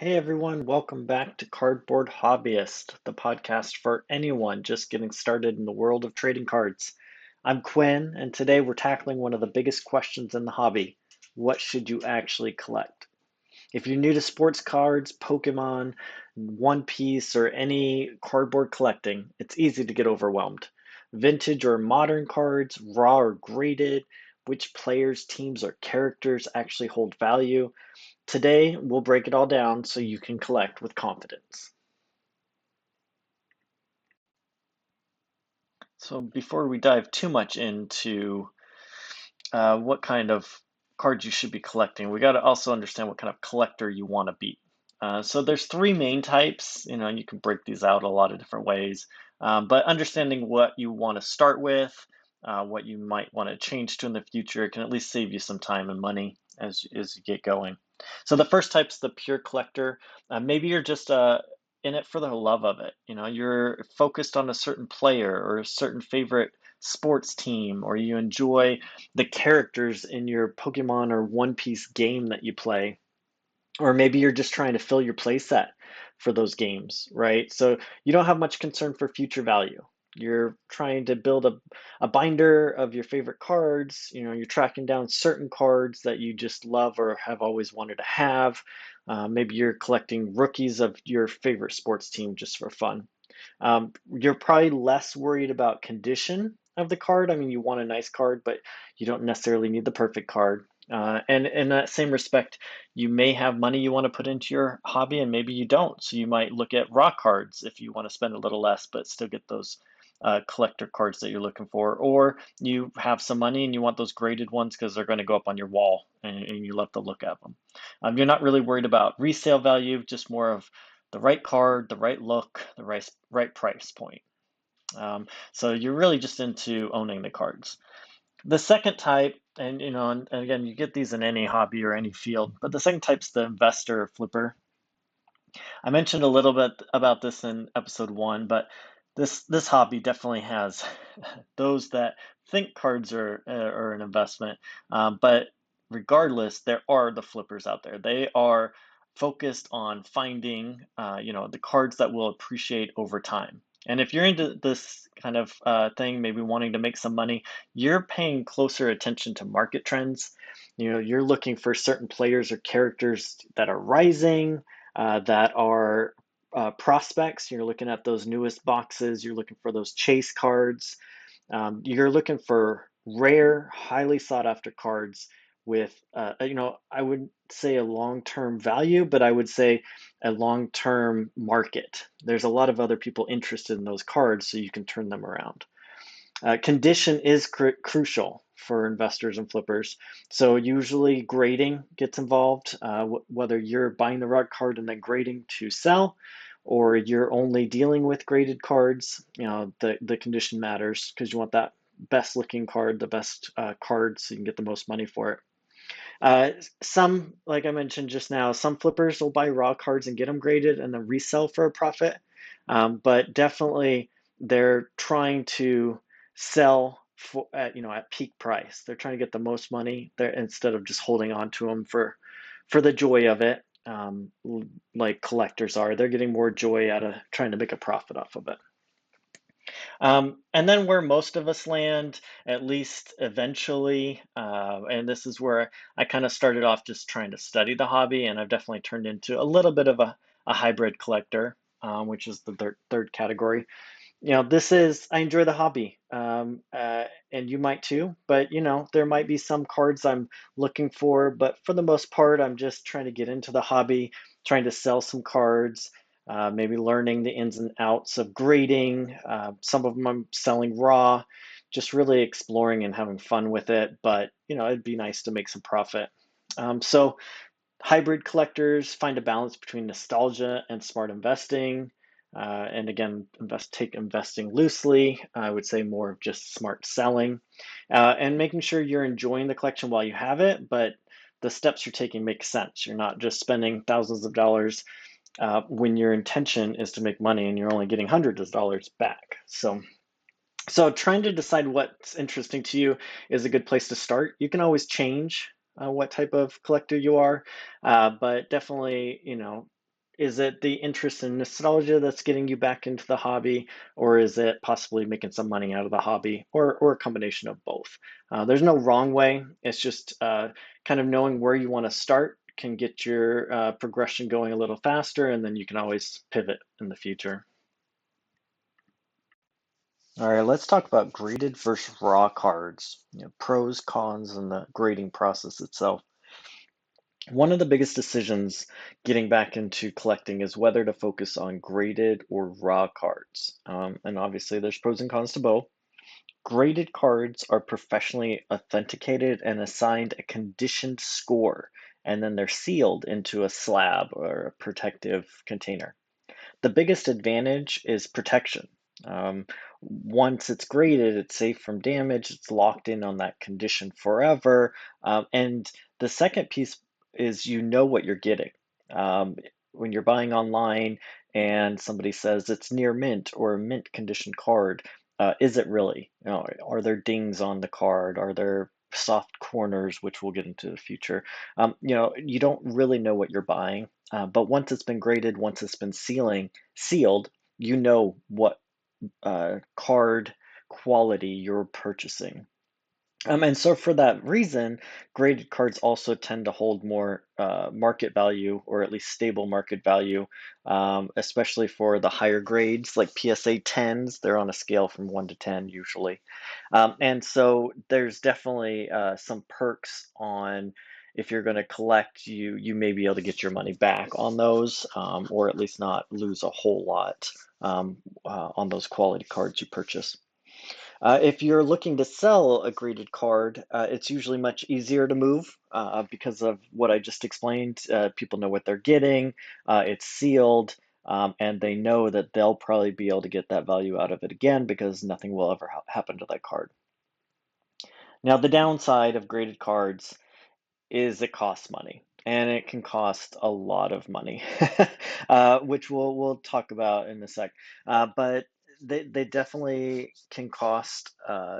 Hey everyone, welcome back to Cardboard Hobbyist, the podcast for anyone just getting started in the world of trading cards. I'm Quinn, and today we're tackling one of the biggest questions in the hobby. What should you actually collect? If you're new to sports cards, Pokemon, One Piece, or any cardboard collecting, it's easy to get overwhelmed. Vintage or modern cards, raw or graded, which players, teams, or characters actually hold value. Today, we'll break it all down so you can collect with confidence. So, before we dive too much into what kind of cards you should be collecting, we got to also understand what kind of collector you want to be. So, there's three main types, and you can break these out a lot of different ways. But understanding what you want to start with, what you might want to change to in the future, can at least save you some time and money as you get going. So the first type's the pure collector. Maybe you're just in it for the love of it. You're focused on a certain player or a certain favorite sports team, or you enjoy the characters in your Pokemon or One Piece game that you play. Or maybe you're just trying to fill your play set for those games, right? So you don't have much concern for future value. You're trying to build a binder of your favorite cards. You're tracking down certain cards that you just love or have always wanted to have. Maybe you're collecting rookies of your favorite sports team just for fun. You're probably less worried about condition of the card. I mean, you want a nice card, but you don't necessarily need the perfect card. And in that same respect, you may have money you want to put into your hobby, and maybe you don't. So you might look at raw cards if you want to spend a little less, but still get those collector cards that you're looking for. Or you have some money and you want those graded ones because they're going to go up on your wall and you love to look at them. You're not really worried about resale value, just more of the right card, the right look, the right price point. So you're really just into owning the cards. The second type, and again, you get these in any hobby or any field, but the second type's the investor flipper. I mentioned a little bit about this in episode one, but this hobby definitely has those that think cards are an investment. But regardless, there are the flippers out there. They are focused on finding, the cards that will appreciate over time. And if you're into this kind of thing, maybe wanting to make some money, you're paying closer attention to market trends. You're looking for certain players or characters that are rising, that are prospects. You're looking at those newest boxes. You're looking for those chase cards. You're looking for rare, highly sought after cards with, I would say a long-term value, but I would say a long-term market. There's a lot of other people interested in those cards, so you can turn them around. Condition is crucial for investors and flippers. So usually grading gets involved, whether you're buying the raw card and then grading to sell, or you're only dealing with graded cards. The condition matters because you want that best looking card, the best card, so you can get the most money for it. Some, like I mentioned just now, some flippers will buy raw cards and get them graded and then resell for a profit. But definitely they're trying to sell at peak price. They're trying to get the most money there instead of just holding on to them for the joy of it. Like collectors are, they're getting more joy out of trying to make a profit off of it. And then where most of us land, at least eventually, and this is where I kind of started off just trying to study the hobby, and I've definitely turned into a little bit of a hybrid collector, which is the third category. I enjoy the hobby, and you might too, but there might be some cards I'm looking for, but for the most part, I'm just trying to get into the hobby, trying to sell some cards, maybe learning the ins and outs of grading. Some of them I'm selling raw, just really exploring and having fun with it, but it'd be nice to make some profit. So hybrid collectors find a balance between nostalgia and smart investing. And again, take investing loosely. I would say more of just smart selling, and making sure you're enjoying the collection while you have it, but the steps you're taking make sense. You're not just spending thousands of dollars when your intention is to make money and you're only getting hundreds of dollars back. So trying to decide what's interesting to you is a good place to start. You can always change what type of collector you are, but definitely, Is it the interest in nostalgia that's getting you back into the hobby, or is it possibly making some money out of the hobby, or a combination of both? There's no wrong way. It's just kind of knowing where you want to start can get your progression going a little faster, and then you can always pivot in the future. All right, let's talk about graded versus raw cards. Pros, cons, and the grading process itself. One of the biggest decisions getting back into collecting is whether to focus on graded or raw cards. And obviously, there's pros and cons to both. Graded cards are professionally authenticated and assigned a conditioned score, and then they're sealed into a slab or a protective container. The biggest advantage is protection. Once it's graded, it's safe from damage, it's locked in on that condition forever. And the second piece is you know what you're getting. Um, when you're buying online and somebody says it's near mint or a mint condition card, is it really? Are there dings on the card? Are there soft corners, which we'll get into the future? You don't really know what you're buying. But once it's been graded, once it's been sealed, you know what card quality you're purchasing. And so for that reason, graded cards also tend to hold more market value, or at least stable market value, especially for the higher grades like PSA 10s. They're on a scale from 1 to 10 usually. And so there's definitely some perks on if you're going to collect, you may be able to get your money back on those, or at least not lose a whole lot on those quality cards you purchase. If you're looking to sell a graded card, it's usually much easier to move because of what I just explained. People know what they're getting, it's sealed, and they know that they'll probably be able to get that value out of it again because nothing will ever happen to that card. Now, the downside of graded cards is it costs money, and it can cost a lot of money, which we'll talk about in a sec. But they definitely can cost.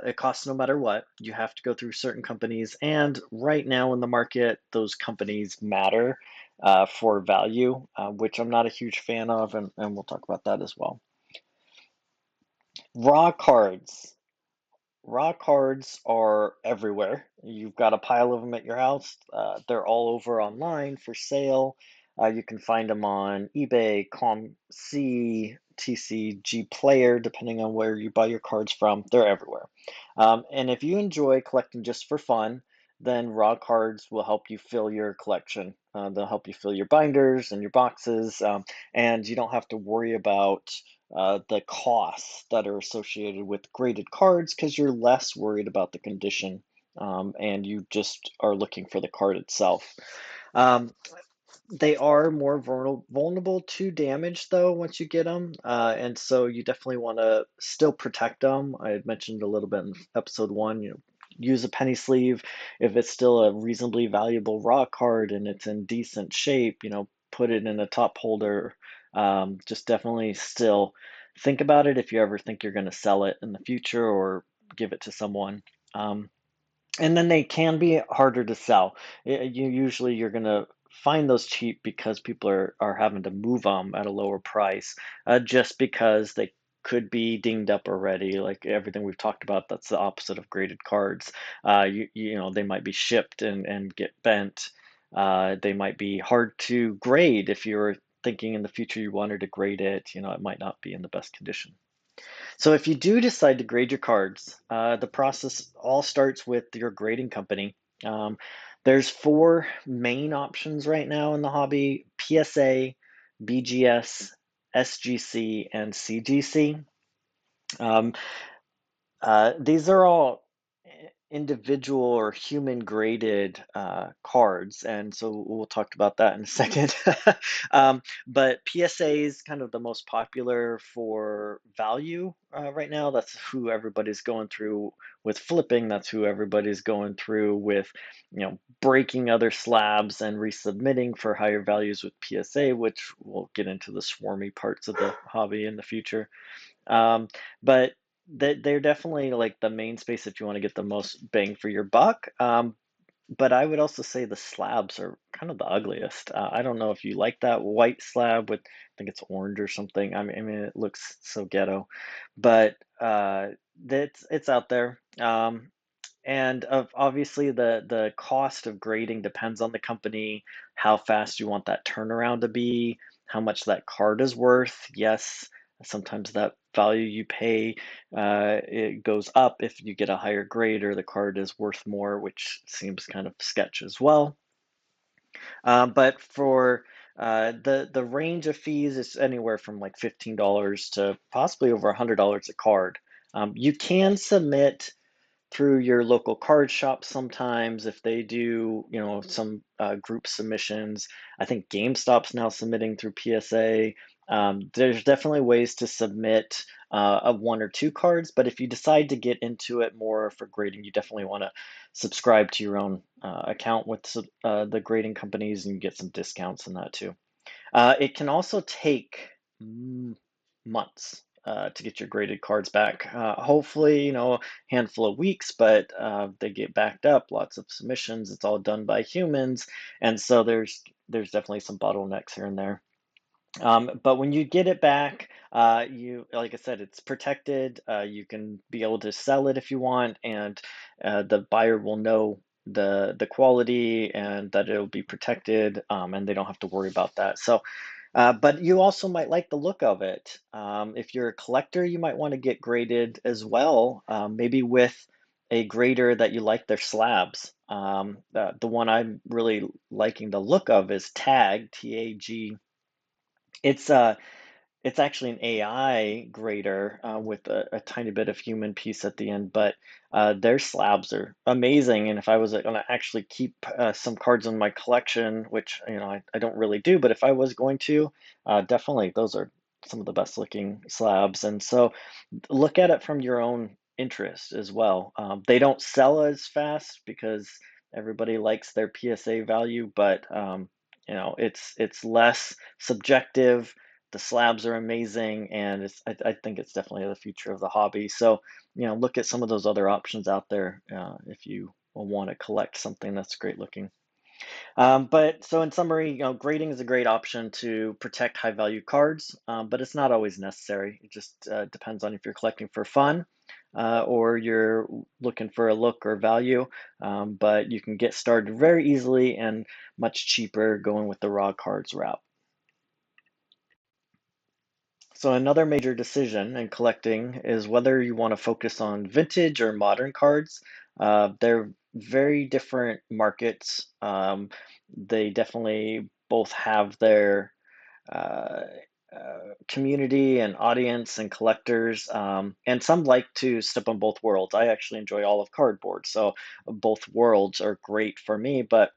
It costs no matter what. You have to go through certain companies, and right now in the market, those companies matter for value, which I'm not a huge fan of, and we'll talk about that as well. Raw cards. Raw cards are everywhere. You've got a pile of them at your house. They're all over online for sale. You can find them on eBay, COMC, TCG Player, depending on where you buy your cards from. They're everywhere. And if you enjoy collecting just for fun, then raw cards will help you fill your collection. They'll help you fill your binders and your boxes, and you don't have to worry about the costs that are associated with graded cards because you're less worried about the condition, and you just are looking for the card itself. Um, they are more vulnerable to damage though once you get them, and so you definitely want to still protect them. I had mentioned a little bit in episode one. Use a penny sleeve if it's still a reasonably valuable raw card and it's in decent shape. Put it in a top holder. Just definitely still think about it if you ever think you're going to sell it in the future or give it to someone. Um, and then they can be harder to sell. You're gonna find those cheap because people are having to move them at a lower price, just because they could be dinged up already. Like everything we've talked about, that's the opposite of graded cards. They might be shipped and get bent. They might be hard to grade if you're thinking in the future you wanted to grade it. It might not be in the best condition. So if you do decide to grade your cards, the process all starts with your grading company. Um, there's four main options right now in the hobby: PSA, BGS, SGC, and CGC. Um, these are all individual or human graded cards, and so we'll talk about that in a second. But PSA is kind of the most popular for value right now. That's who everybody's going through with flipping. That's who everybody's going through with, breaking other slabs and resubmitting for higher values with PSA, which we'll get into the swarmy parts of the hobby in the future. But they're definitely like the main space if you want to get the most bang for your buck. But I would also say the slabs are kind of the ugliest. I don't know if you like that white slab with, I think it's orange or something. I mean, it looks so ghetto, but it's out there. And of obviously the cost of grading depends on the company, how fast you want that turnaround to be, how much that card is worth. Yes, sometimes that value you pay it goes up if you get a higher grade or the card is worth more, which seems kind of sketch as well. But for the range of fees is anywhere from like $15 to possibly over $100 a card. You can submit through your local card shop sometimes if they do, some group submissions. I think GameStop's now submitting through PSA. There's definitely ways to submit of one or two cards, but if you decide to get into it more for grading, you definitely want to subscribe to your own account with the grading companies and you get some discounts in that too. It can also take months to get your graded cards back. Hopefully, a handful of weeks, but they get backed up. Lots of submissions. It's all done by humans, and so there's definitely some bottlenecks here and there. But when you get it back, you like I said, it's protected. You can be able to sell it if you want, and the buyer will know the quality and that it'll be protected, and they don't have to worry about that. So, but you also might like the look of it. If you're a collector, you might want to get graded as well, maybe with a grader that you like their slabs. The one I'm really liking the look of is Tag, TAG. It's it's actually an AI grader with a tiny bit of human piece at the end, but their slabs are amazing. And if I was going to actually keep some cards in my collection, which I don't really do, but if I was going to, definitely those are some of the best looking slabs. And so look at it from your own interest as well. They don't sell as fast because everybody likes their PSA value, but it's less subjective. The slabs are amazing, and I think it's definitely the future of the hobby. So look at some of those other options out there if you want to collect something that's great looking. But so in summary, grading is a great option to protect high value cards, but it's not always necessary. It just depends on if you're collecting for fun or you're looking for a look or value. But you can get started very easily and much cheaper going with the raw cards route. So another major decision in collecting is whether you want to focus on vintage or modern cards. They're very different markets. They definitely both have their uh, community and audience and collectors, and some like to step on both worlds. I actually enjoy all of cardboard, so both worlds are great for me, but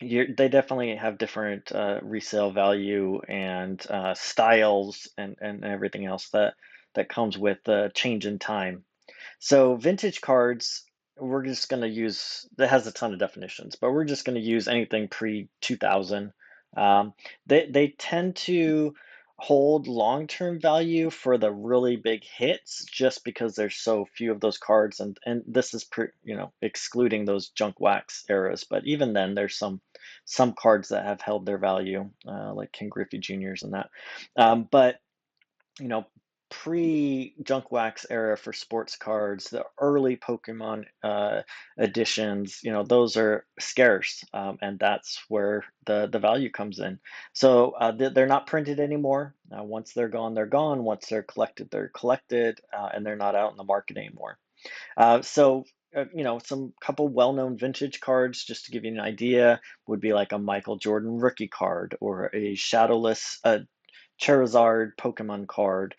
they definitely have different resale value and styles and everything else that comes with the change in time. So vintage cards, we're just going to use, that has a ton of definitions, but we're just going to use anything pre 2000. They tend to hold long-term value for the really big hits just because there's so few of those cards, and this is excluding those junk wax eras, but even then there's some cards that have held their value, like King Griffey Juniors and that. But you know, pre junk wax era for sports cards, the early Pokemon editions, those are scarce, and that's where the value comes in. So they're not printed anymore. Once they're gone, they're gone. Once they're collected, and they're not out in the market anymore. So. Some couple well-known vintage cards, just to give you an idea, would be like a Michael Jordan rookie card or a Shadowless Charizard Pokemon card.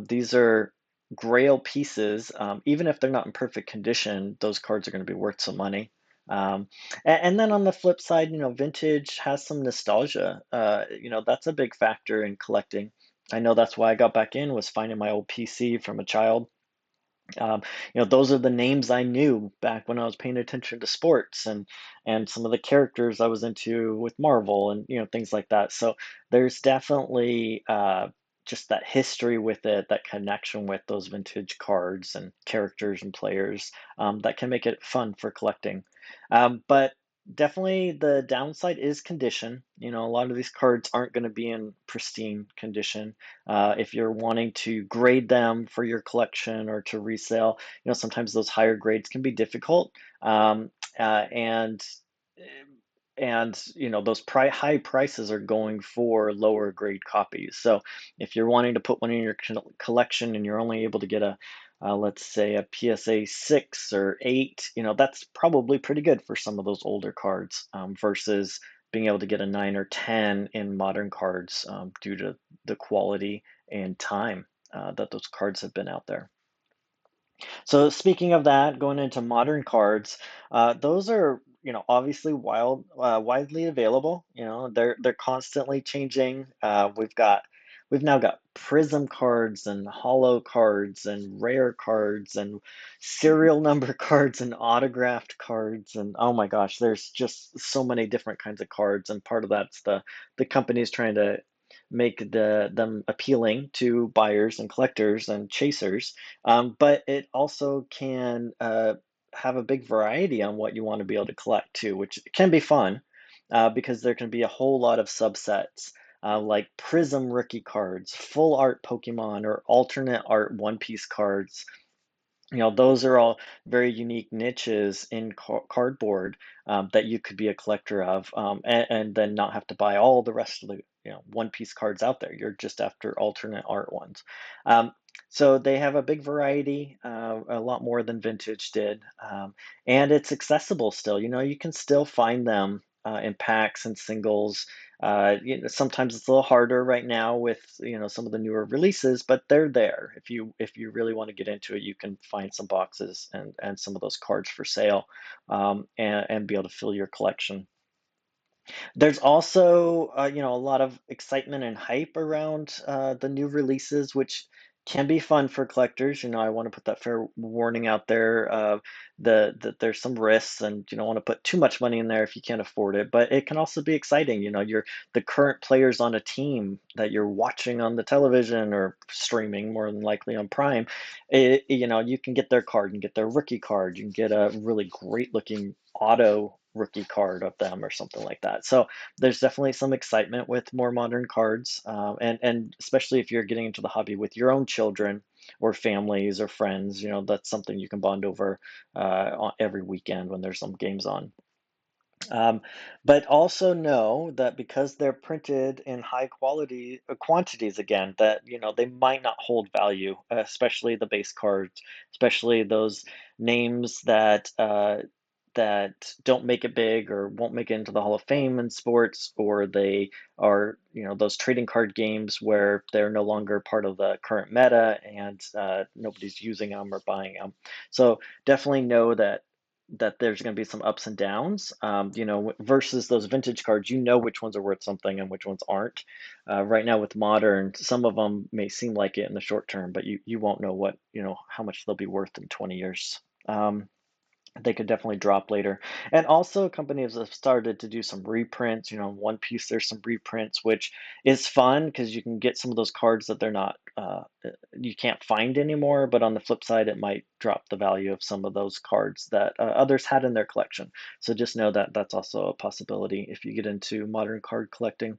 These are Grail pieces. Even if they're not in perfect condition, those cards are going to be worth some money. And then on the flip side, vintage has some nostalgia. That's a big factor in collecting. I know that's why I got back in, was finding my old PC from a child. um, those are the names I knew back when I was paying attention to sports and some of the characters I was into with Marvel and things like that. So there's definitely just that history with it, that connection with those vintage cards and characters and players, that can make it fun for collecting. But Definitely the downside is condition. A lot of these cards aren't going to be in pristine condition. If you're wanting to grade them for your collection or to resell, sometimes those higher grades can be difficult. Um, uh, and those high prices are going for lower grade copies. So if you're wanting to put one in your collection and you're only able to get let's say a PSA 6 or 8, that's probably pretty good for some of those older cards, versus being able to get a 9 or 10 in modern cards, due to the quality and time that those cards have been out there. So speaking of that, going into modern cards, those are, obviously widely available. They're constantly changing. We've now got prism cards and holo cards and rare cards and serial number cards and autographed cards, and oh my gosh, there's just so many different kinds of cards, and part of that's the companies trying to make them appealing to buyers and collectors and chasers, but it also can have a big variety on what you want to be able to collect too, which can be fun, because there can be a whole lot of subsets, like Prism rookie cards, full art Pokemon, or alternate art One Piece cards. Those are all very unique niches in cardboard, that you could be a collector of, and then not have to buy all the rest of the one piece cards out there. You're just after alternate art ones. Um, so they have a big variety, a lot more than vintage did, and it's accessible still. You can still find them in packs and singles. Sometimes it's a little harder right now with some of the newer releases, but they're there. If you really want to get into it, you can find some boxes and some of those cards for sale, and be able to fill your collection. There's also, a lot of excitement and hype around the new releases, which can be fun for collectors. I want to put that fair warning out there. That there's some risks, and you don't want to put too much money in there if you can't afford it. But it can also be exciting. You're the current players on a team that you're watching on the television or streaming, more than likely on Prime. You can get their card and get their rookie card. You can get a really great looking auto rookie card of them or something like that. So there's definitely some excitement with more modern cards, and especially if you're getting into the hobby with your own children or families or friends, that's something you can bond over every weekend when there's some games on. Um, but also know that because they're printed in high quality quantities again, that they might not hold value, especially the base cards, especially those names that don't make it big or won't make it into the Hall of Fame in sports, or they are, those trading card games where they're no longer part of the current meta, and nobody's using them or buying them. So definitely know that there's going to be some ups and downs, versus those vintage cards. Which ones are worth something and which ones aren't. Right now with modern, some of them may seem like it in the short term, but you won't know how much they'll be worth in 20 years. They could definitely drop later. And also, companies have started to do some reprints. One Piece, there's some reprints, which is fun because you can get some of those cards that they're not, you can't find anymore. But on the flip side, it might drop the value of some of those cards that others had in their collection. So just know that that's also a possibility if you get into modern card collecting.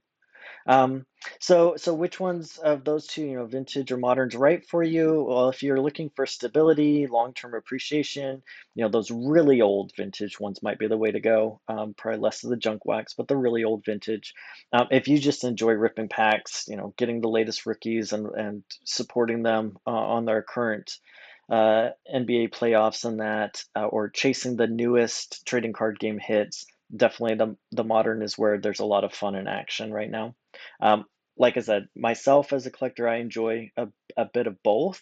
Um, so which ones of those two, vintage or modern's right for you? Well, if you're looking for stability, long-term appreciation, those really old vintage ones might be the way to go. Probably less of the junk wax, but the really old vintage. If you just enjoy ripping packs, getting the latest rookies and supporting them on their current NBA playoffs and that, or chasing the newest trading card game hits, definitely the modern is where there's a lot of fun and action right now. Um, like I said, myself as a collector, I enjoy a bit of both.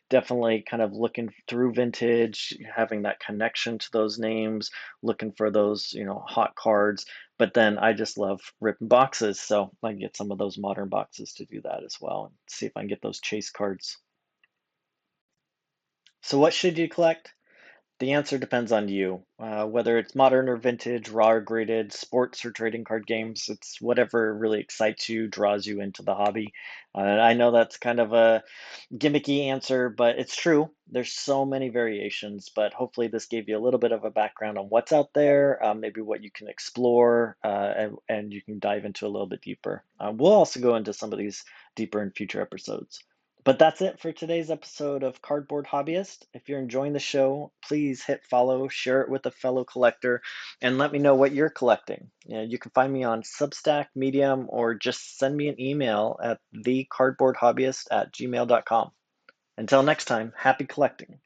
Definitely kind of looking through vintage, having that connection to those names, looking for those, hot cards. But then I just love ripping boxes, so I can get some of those modern boxes to do that as well, and see if I can get those chase cards. So what should you collect? The answer depends on you. Whether it's modern or vintage, raw or graded, sports or trading card games, it's whatever really excites you, draws you into the hobby. I know that's kind of a gimmicky answer, but it's true. There's so many variations, but hopefully this gave you a little bit of a background on what's out there, maybe what you can explore, and you can dive into a little bit deeper. We'll also go into some of these deeper in future episodes. But that's it for today's episode of Cardboard Hobbyist. If you're enjoying the show, please hit follow, share it with a fellow collector, and let me know what you're collecting. You can find me on Substack, Medium, or just send me an email at thecardboardhobbyist@gmail.com. Until next time, happy collecting.